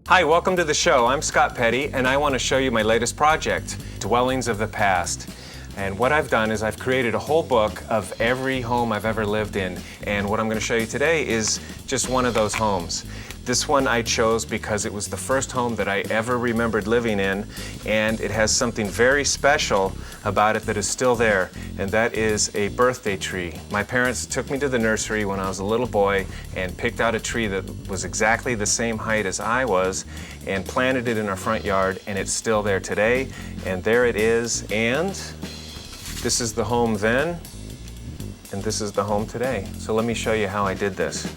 Hi, welcome to the show. I'm Scott Petti, and I want to show you my latest project, Dwellings of the Past. And what I've done is I've created a whole book of every home I've ever lived in. And what I'm going to show you today is just one of those homes. This one I chose because it was the first home that I ever remembered living in, and it has something very special about it that is still there, and that is a birthday tree. My parents took me to the nursery when I was a little boy and picked out a tree that was exactly the same height as I was and planted it in our front yard, and it's still there today, and there it is. And this is the home then, and this is the home today. So let me show you how I did this.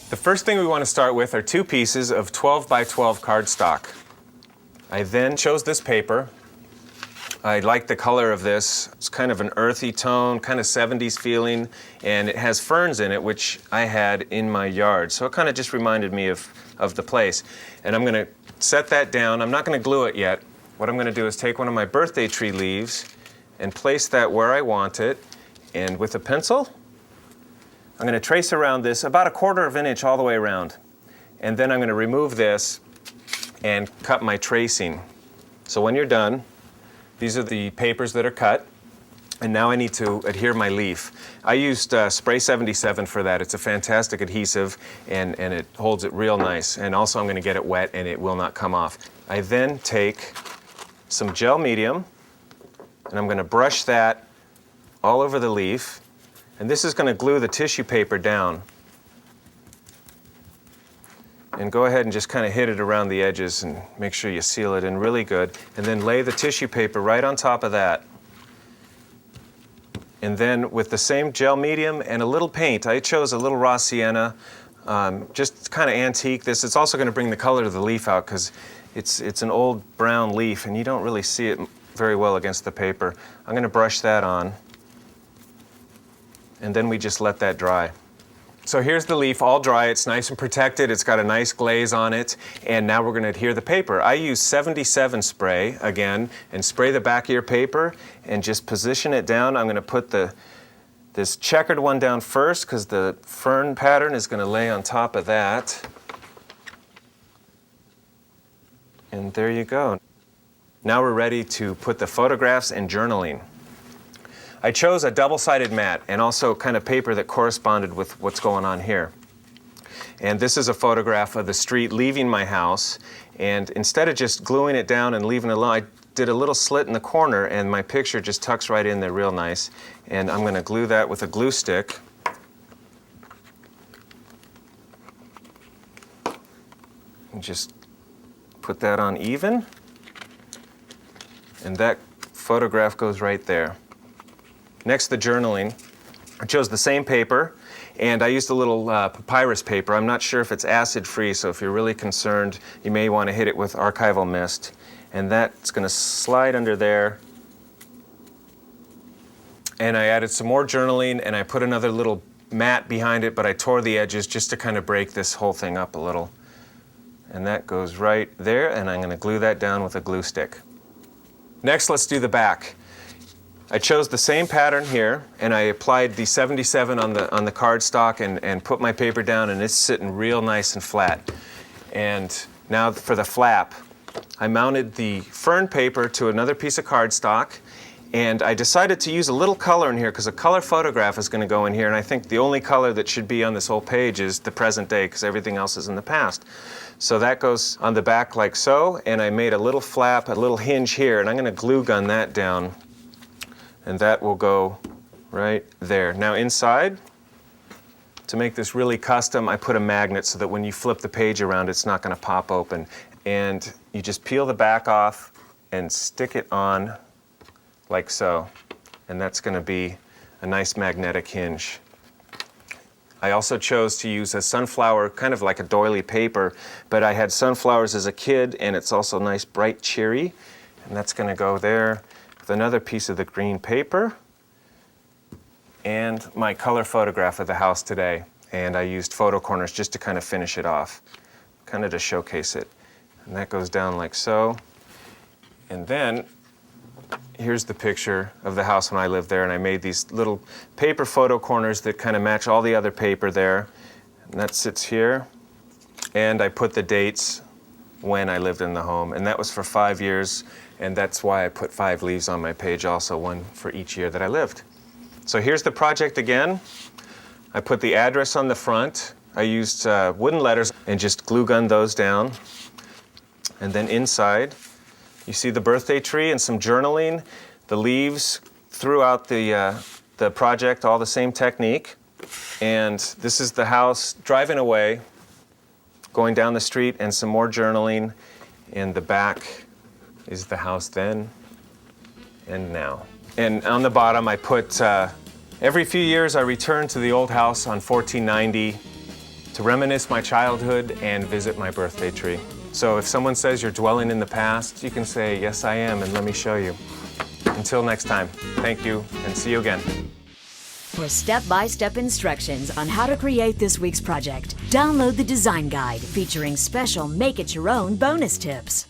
The first thing we want to start with are two pieces of 12 by 12 cardstock. I then chose this paper. I like the color of this. It's kind of an earthy tone, kind of 70s feeling, and it has ferns in it, which I had in my yard. So it kind of just reminded me of the place. And I'm going to set that down. I'm not going to glue it yet. What I'm going to do is take one of my birthday tree leaves and place that where I want it. And with a pencil, I'm going to trace around this about 1/4 of an inch all the way around. And then I'm going to remove this and cut my tracing. So when you're done, these are the papers that are cut, and now I need to adhere my leaf. I used Spray 77 for that. It's a fantastic adhesive, and it holds it real nice. And also I'm going to get it wet, and it will not come off. I then take some gel medium, and I'm going to brush that all over the leaf, and this is going to glue the tissue paper down. And go ahead and just kind of hit it around the edges and make sure you seal it in really good. And then lay the tissue paper right on top of that. And then with the same gel medium and a little paint, I chose a little raw sienna, just kind of antique. It's also going to bring the color of the leaf out because it's an old brown leaf and you don't really see it very well against the paper. I'm going to brush that on. And then we just let that dry. So here's the leaf all dry. It's nice and protected. It's got a nice glaze on it. And now we're going to adhere the paper. I use 77 spray again and spray the back of your paper and just position it down. I'm going to put this checkered one down first because the fern pattern is going to lay on top of that. And there you go. Now we're ready to put the photographs and journaling. I chose a double-sided mat and also kind of paper that corresponded with what's going on here. And this is a photograph of the street leaving my house. And instead of just gluing it down and leaving it alone, I did a little slit in the corner and my picture just tucks right in there real nice. And I'm going to glue that with a glue stick. And just put that on even. And that photograph goes right there. Next, the journaling. I chose the same paper, and I used a little papyrus paper. I'm not sure if it's acid-free, so if you're really concerned, you may want to hit it with archival mist. And that's going to slide under there. And I added some more journaling, and I put another little mat behind it, but I tore the edges just to kind of break this whole thing up a little. And that goes right there, and I'm going to glue that down with a glue stick. Next, let's do the back. I chose the same pattern here, and I applied the 77 on the cardstock and put my paper down, and it's sitting real nice and flat. And now for the flap, I mounted the fern paper to another piece of cardstock, and I decided to use a little color in here because a color photograph is going to go in here, and I think the only color that should be on this whole page is the present day because everything else is in the past. So that goes on the back like so, and I made a little flap, a little hinge here, and I'm going to glue gun that down. And that will go right there. Now inside, to make this really custom, I put a magnet so that when you flip the page around, it's not going to pop open. And you just peel the back off and stick it on like so. And that's going to be a nice magnetic hinge. I also chose to use a sunflower, kind of like a doily paper, but I had sunflowers as a kid, and it's also nice, bright, cheery. And that's going to go there. Another piece of the green paper and my color photograph of the house today. And I used photo corners just to kind of finish it off, kind of to showcase it. And that goes down like so. And then here's the picture of the house when I lived there, and I made these little paper photo corners that kind of match all the other paper there. And that sits here. And I put the dates when I lived in the home, and that was for 5 years, and that's why I put 5 leaves on my page also, one for each year that I lived. So here's the project again. I put the address on the front. I used wooden letters and just glue gunned those down. And then inside, you see the birthday tree and some journaling, the leaves throughout the project, all the same technique. And this is the house driving away, going down the street, and some more journaling. In the back is the house then and now. And on the bottom I put, every few years I return to the old house on 1490 to reminisce my childhood and visit my birthday tree. So if someone says you're dwelling in the past, you can say, yes, I am, and let me show you. Until next time, thank you, and see you again. For step-by-step instructions on how to create this week's project, download the design guide featuring special make-it-your-own bonus tips.